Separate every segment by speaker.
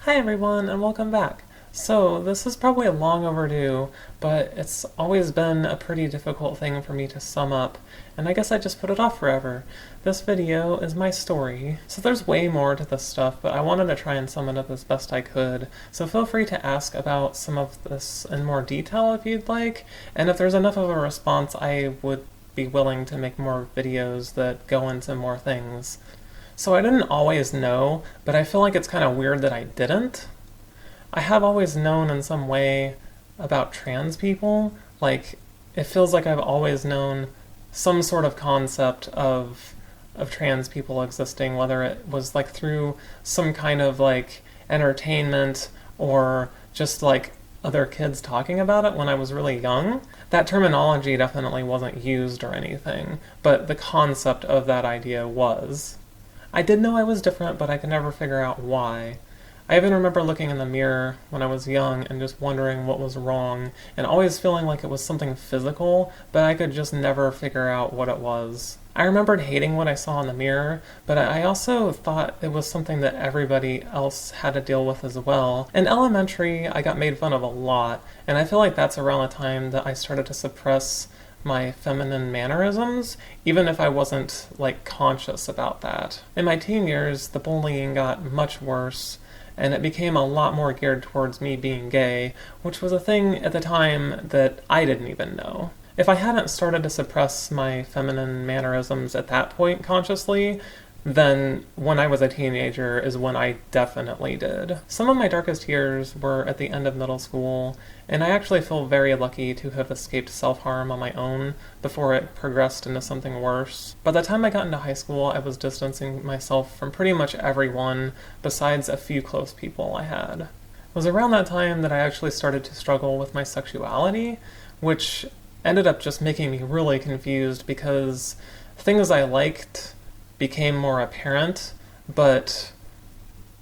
Speaker 1: Hi everyone, and welcome back. So, this is probably long overdue, but it's always been a pretty difficult thing for me to sum up, and I guess I just put it off forever. This video is my story, so there's way more to this stuff, but I wanted to try and sum it up as best I could, so feel free to ask about some of this in more detail if you'd like, and if there's enough of a response, I would be willing to make more videos that go into more things. So I didn't always know, but I feel like it's kind of weird that I didn't. I have always known in some way about trans people. Like, it feels like I've always known some sort of concept of trans people existing, whether it was like through some kind of like entertainment or just like other kids talking about it when I was really young. That terminology definitely wasn't used or anything, but the concept of that idea was. I did know I was different, but I could never figure out why. I even remember looking in the mirror when I was young and just wondering what was wrong, and always feeling like it was something physical, but I could just never figure out what it was. I remembered hating what I saw in the mirror, but I also thought it was something that everybody else had to deal with as well. In elementary, I got made fun of a lot, and I feel like that's around the time that I started to suppress my feminine mannerisms, even if I wasn't like conscious about that. In my teen years, the bullying got much worse, and it became a lot more geared towards me being gay, which was a thing at the time that I didn't even know. If I hadn't started to suppress my feminine mannerisms at that point consciously, then when I was a teenager is when I definitely did. Some of my darkest years were at the end of middle school, and I actually feel very lucky to have escaped self-harm on my own before it progressed into something worse. By the time I got into high school, I was distancing myself from pretty much everyone besides a few close people I had. It was around that time that I actually started to struggle with my sexuality, which ended up just making me really confused because things I liked became more apparent, but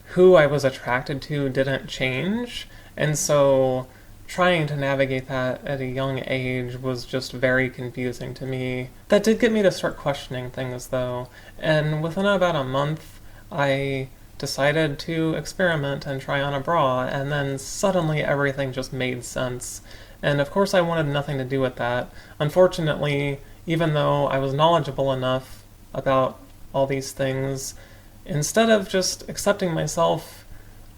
Speaker 1: who I was attracted to didn't change, and so trying to navigate that at a young age was just very confusing to me. That did get me to start questioning things though, and within about a month I decided to experiment and try on a bra, and then suddenly everything just made sense. And of course I wanted nothing to do with that. Unfortunately, even though I was knowledgeable enough about all these things, instead of just accepting myself,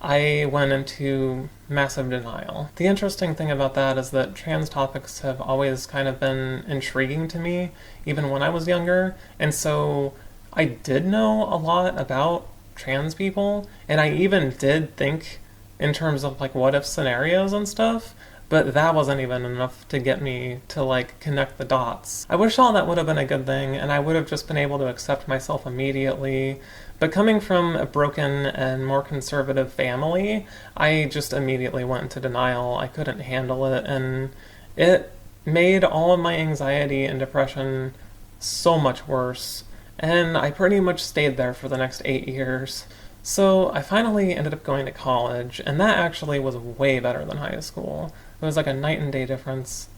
Speaker 1: I went into massive denial. The interesting thing about that is that trans topics have always kind of been intriguing to me, even when I was younger, and so I did know a lot about trans people, and I even did think in terms of like what if scenarios and stuff, but that wasn't even enough to get me to like connect the dots. I wish all that would have been a good thing, and I would have just been able to accept myself immediately, but coming from a broken and more conservative family, I just immediately went into denial. I couldn't handle it, and it made all of my anxiety and depression so much worse, and I pretty much stayed there for the next 8 years. So I finally ended up going to college, and that actually was way better than high school. It was like a night and day difference.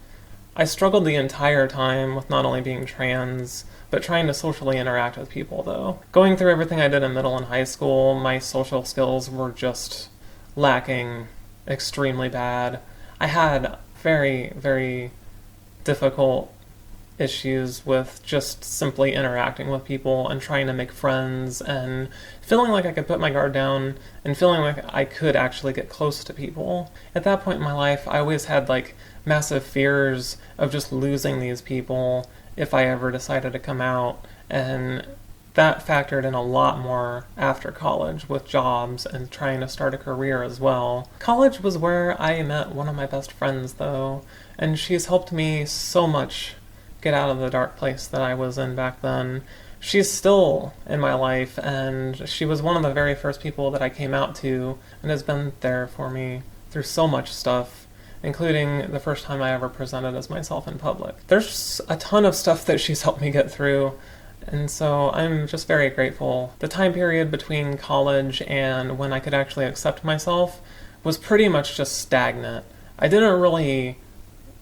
Speaker 1: I struggled the entire time with not only being trans, but trying to socially interact with people though. Going through everything I did in middle and high school, my social skills were just lacking extremely bad. I had very, very difficult issues with just simply interacting with people and trying to make friends and feeling like I could put my guard down and feeling like I could actually get close to people. At that point in my life, I always had like massive fears of just losing these people if I ever decided to come out, and that factored in a lot more after college with jobs and trying to start a career as well. College was where I met one of my best friends though, and she's helped me so much get out of the dark place that I was in back then. She's still in my life, and she was one of the very first people that I came out to and has been there for me through so much stuff, including the first time I ever presented as myself in public. There's a ton of stuff that she's helped me get through, and so I'm just very grateful. The time period between college and when I could actually accept myself was pretty much just stagnant. I didn't really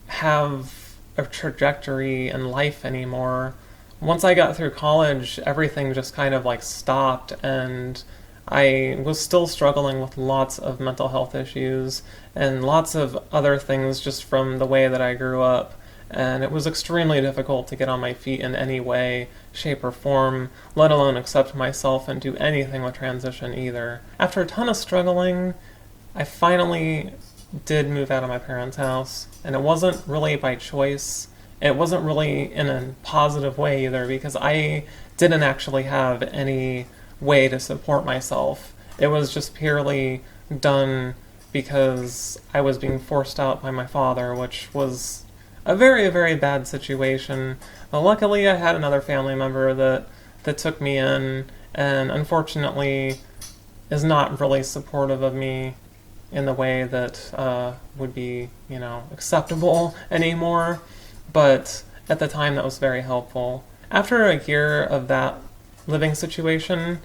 Speaker 1: have a trajectory in life anymore. Once I got through college, everything just kind of like stopped, and I was still struggling with lots of mental health issues and lots of other things just from the way that I grew up. And it was extremely difficult to get on my feet in any way, shape, or form, let alone accept myself and do anything with transition either. After a ton of struggling, I finally did move out of my parents' house, and it wasn't really by choice. It wasn't really in a positive way either, because I didn't actually have any way to support myself. It was just purely done because I was being forced out by my father, which was a very, very bad situation. But luckily, I had another family member that took me in, and unfortunately is not really supportive of me in the way that would be, acceptable anymore. But at the time, that was very helpful. After a year of that living situation,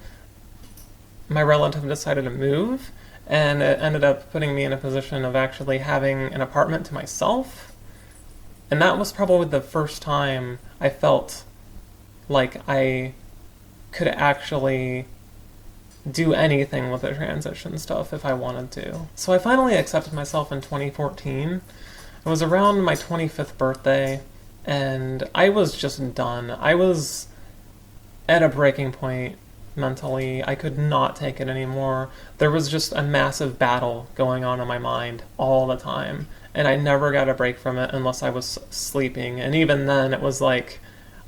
Speaker 1: my relative decided to move, and it ended up putting me in a position of actually having an apartment to myself. And that was probably the first time I felt like I could actually do anything with the transition stuff if I wanted to. So I finally accepted myself in 2014. It was around my 25th birthday, and I was just done. I was at a breaking point mentally. I could not take it anymore. There was just a massive battle going on in my mind all the time, and I never got a break from it unless I was sleeping. And even then, it was like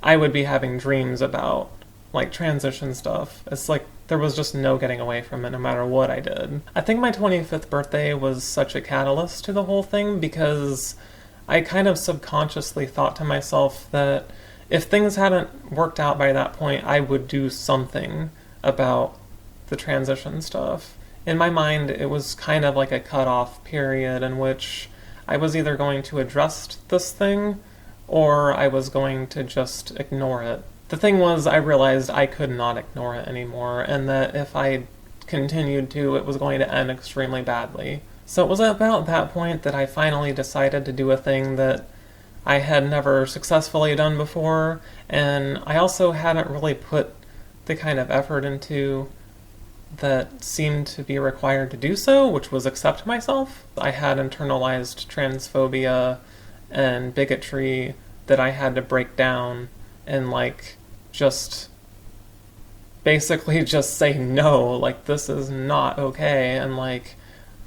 Speaker 1: I would be having dreams about like transition stuff. It's like there was just no getting away from it no matter what I did. I think my 25th birthday was such a catalyst to the whole thing because I kind of subconsciously thought to myself that if things hadn't worked out by that point, I would do something about the transition stuff. In my mind, it was kind of like a cutoff period in which I was either going to address this thing or I was going to just ignore it. The thing was, I realized I could not ignore it anymore, and that if I continued to, it was going to end extremely badly. So it was about that point that I finally decided to do a thing that I had never successfully done before, and I also hadn't really put the kind of effort into that seemed to be required to do so, which was accept myself. I had internalized transphobia and bigotry that I had to break down and just basically just say no, this is not okay, and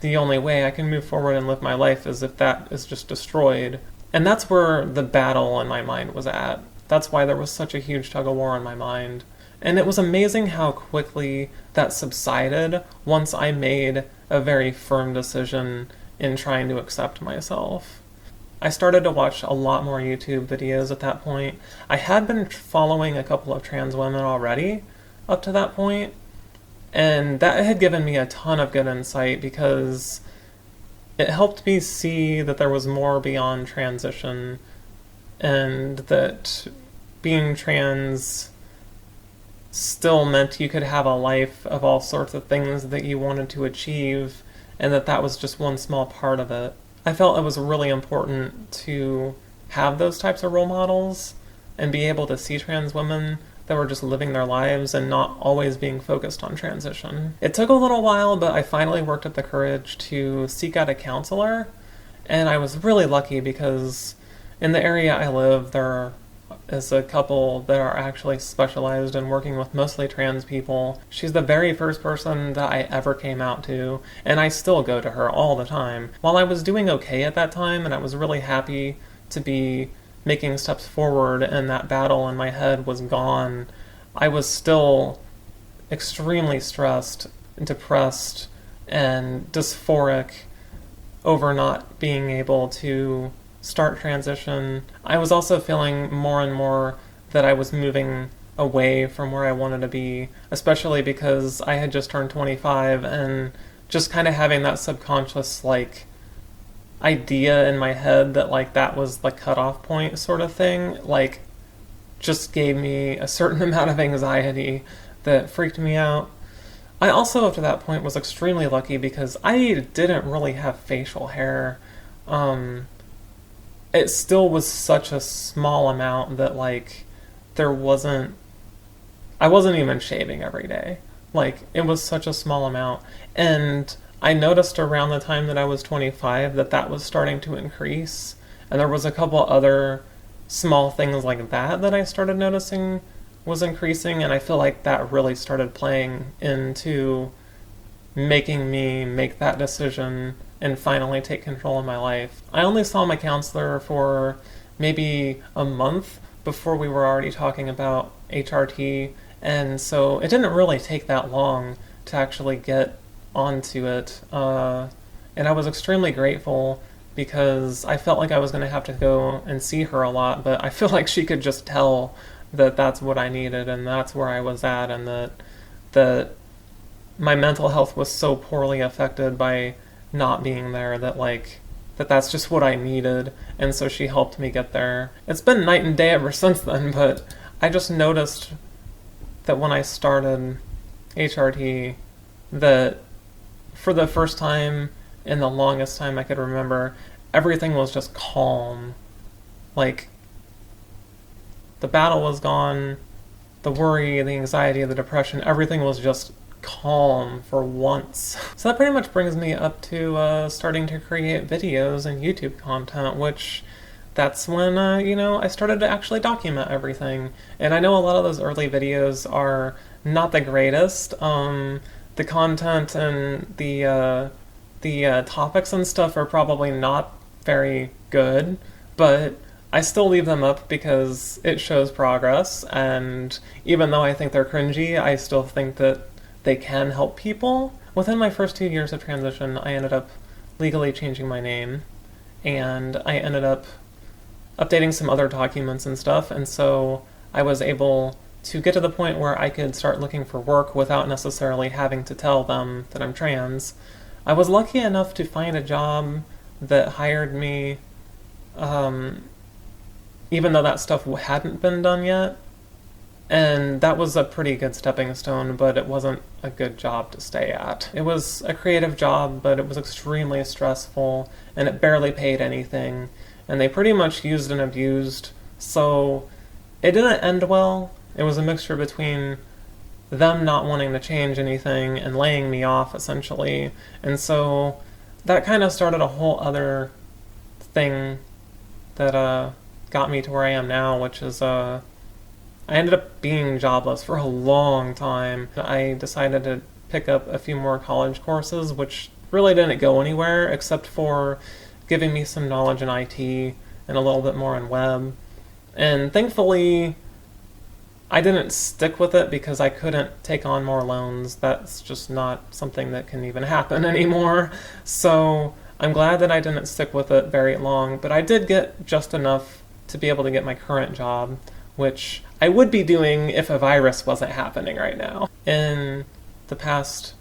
Speaker 1: the only way I can move forward and live my life is if that is just destroyed. And that's where the battle in my mind was at. That's why there was such a huge tug-of-war in my mind. And it was amazing how quickly that subsided once I made a very firm decision in trying to accept myself. I started to watch a lot more YouTube videos at that point. I had been following a couple of trans women already up to that point, and that had given me a ton of good insight because it helped me see that there was more beyond transition and that being trans still meant you could have a life of all sorts of things that you wanted to achieve, and that was just one small part of it. I felt it was really important to have those types of role models and be able to see trans women that were just living their lives and not always being focused on transition. It took a little while, but I finally worked up the courage to seek out a counselor, and I was really lucky because in the area I live, there is a couple that are actually specialized in working with mostly trans people. She's the very first person that I ever came out to, and I still go to her all the time. While I was doing okay at that time, and I was really happy to be making steps forward and that battle in my head was gone, I was still extremely stressed, depressed, and dysphoric over not being able to start transition. I was also feeling more and more that I was moving away from where I wanted to be, especially because I had just turned 25 and just kind of having that subconscious idea in my head that that was the cutoff point sort of thing, just gave me a certain amount of anxiety that freaked me out. I also, up to that point, was extremely lucky because I didn't really have facial hair. It still was such a small amount that I wasn't even shaving every day. Like, it was such a small amount. And I noticed around the time that I was 25 that that was starting to increase. And there was a couple other small things like that that I started noticing was increasing. And I feel like that really started playing into making me make that decision and finally take control of my life. I only saw my counselor for maybe a month before we were already talking about HRT, and so it didn't really take that long to actually get onto it. And I was extremely grateful because I felt like I was going to have to go and see her a lot, but I feel like she could just tell that that's what I needed and that's where I was at, and that my mental health was so poorly affected by not being there that's just what I needed, and so she helped me get there. It's been night and day ever since then, but I just noticed that when I started HRT, that for the first time in the longest time I could remember, everything was just calm. Like, the battle was gone, the worry, the anxiety, the depression, everything was just calm for once. So that pretty much brings me up to starting to create videos and YouTube content, which that's when, I started to actually document everything. And I know a lot of those early videos are not the greatest. The content and the topics and stuff are probably not very good, but I still leave them up because it shows progress, and even though I think they're cringy, I still think that they can help people. Within my first 2 years of transition, I ended up legally changing my name, and I ended up updating some other documents and stuff, and so I was able to get to the point where I could start looking for work without necessarily having to tell them that I'm trans. I was lucky enough to find a job that hired me, even though that stuff hadn't been done yet. And that was a pretty good stepping stone, but it wasn't a good job to stay at. It was a creative job, but it was extremely stressful, and it barely paid anything. And they pretty much used and abused, so it didn't end well. It was a mixture between them not wanting to change anything and laying me off, essentially. And so that kind of started a whole other thing that got me to where I am now, which is I ended up being jobless for a long time. I decided to pick up a few more college courses, which really didn't go anywhere except for giving me some knowledge in IT and a little bit more in web. And thankfully, I didn't stick with it because I couldn't take on more loans. That's just not something that can even happen anymore. So I'm glad that I didn't stick with it very long, but I did get just enough to be able to get my current job, which I would be doing if a virus wasn't happening right now. In the past,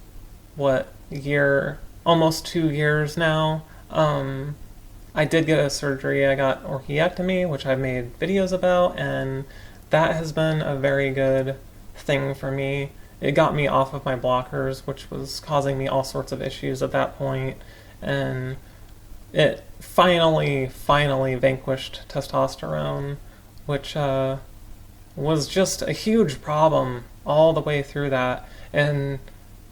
Speaker 1: year, almost 2 years now, I did get a surgery. I got orchiectomy, which I've made videos about, and that has been a very good thing for me. It got me off of my blockers, which was causing me all sorts of issues at that point, and it finally vanquished testosterone, which was just a huge problem all the way through that. And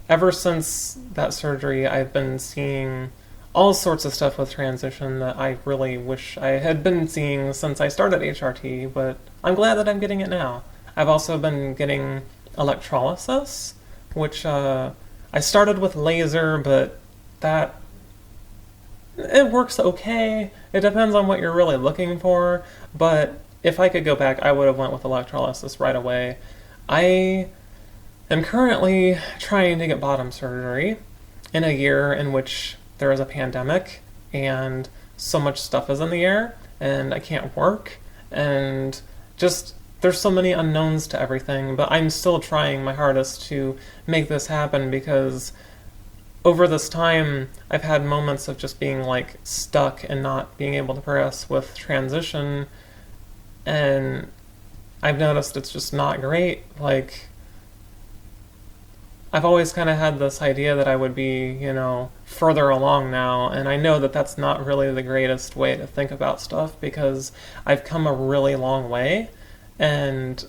Speaker 1: ever since that surgery, I've been seeing all sorts of stuff with transition that I really wish I had been seeing since I started HRT, but I'm glad that I'm getting it now. I've also been getting electrolysis, which I started with laser, but it works okay. It depends on what you're really looking for, but if I could go back, I would have went with electrolysis right away. I am currently trying to get bottom surgery in a year in which there is a pandemic and so much stuff is in the air and I can't work, and just there's so many unknowns to everything, but I'm still trying my hardest to make this happen because over this time I've had moments of just being like stuck and not being able to progress with transition, and I've noticed it's just not great. Like, I've always kind of had this idea that I would be, further along now, and I know that that's not really the greatest way to think about stuff because I've come a really long way, and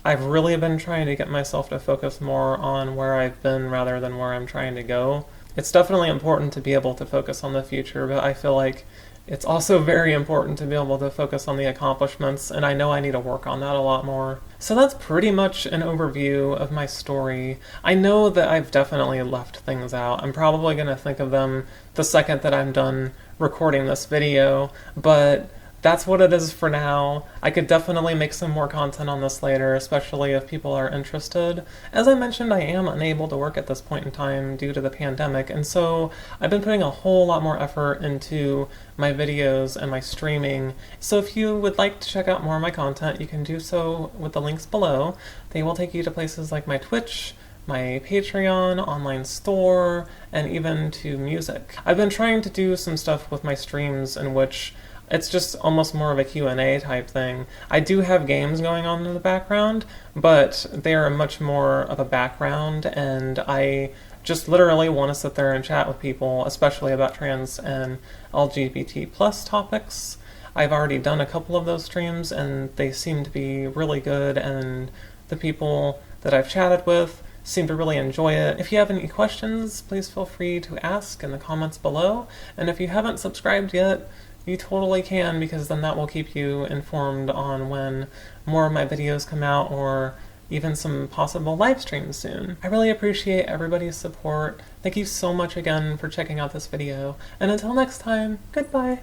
Speaker 1: I've really been trying to get myself to focus more on where I've been rather than where I'm trying to go. It's definitely important to be able to focus on the future, but I feel like it's also very important to be able to focus on the accomplishments, and I know I need to work on that a lot more. So that's pretty much an overview of my story. I know that I've definitely left things out. I'm probably going to think of them the second that I'm done recording this video, but that's what it is for now. I could definitely make some more content on this later, especially if people are interested. As I mentioned, I am unable to work at this point in time due to the pandemic, and so I've been putting a whole lot more effort into my videos and my streaming. So if you would like to check out more of my content, you can do so with the links below. They will take you to places like my Twitch, my Patreon, online store, and even to music. I've been trying to do some stuff with my streams in which it's just almost more of a Q&A type thing. I do have games going on in the background, but they are much more of a background, and I just literally want to sit there and chat with people, especially about trans and LGBT plus topics. I've already done a couple of those streams, and they seem to be really good, and the people that I've chatted with seem to really enjoy it. If you have any questions, please feel free to ask in the comments below, and if you haven't subscribed yet, you totally can, because then that will keep you informed on when more of my videos come out, or even some possible live streams soon. I really appreciate everybody's support. Thank you so much again for checking out this video, and until next time, goodbye!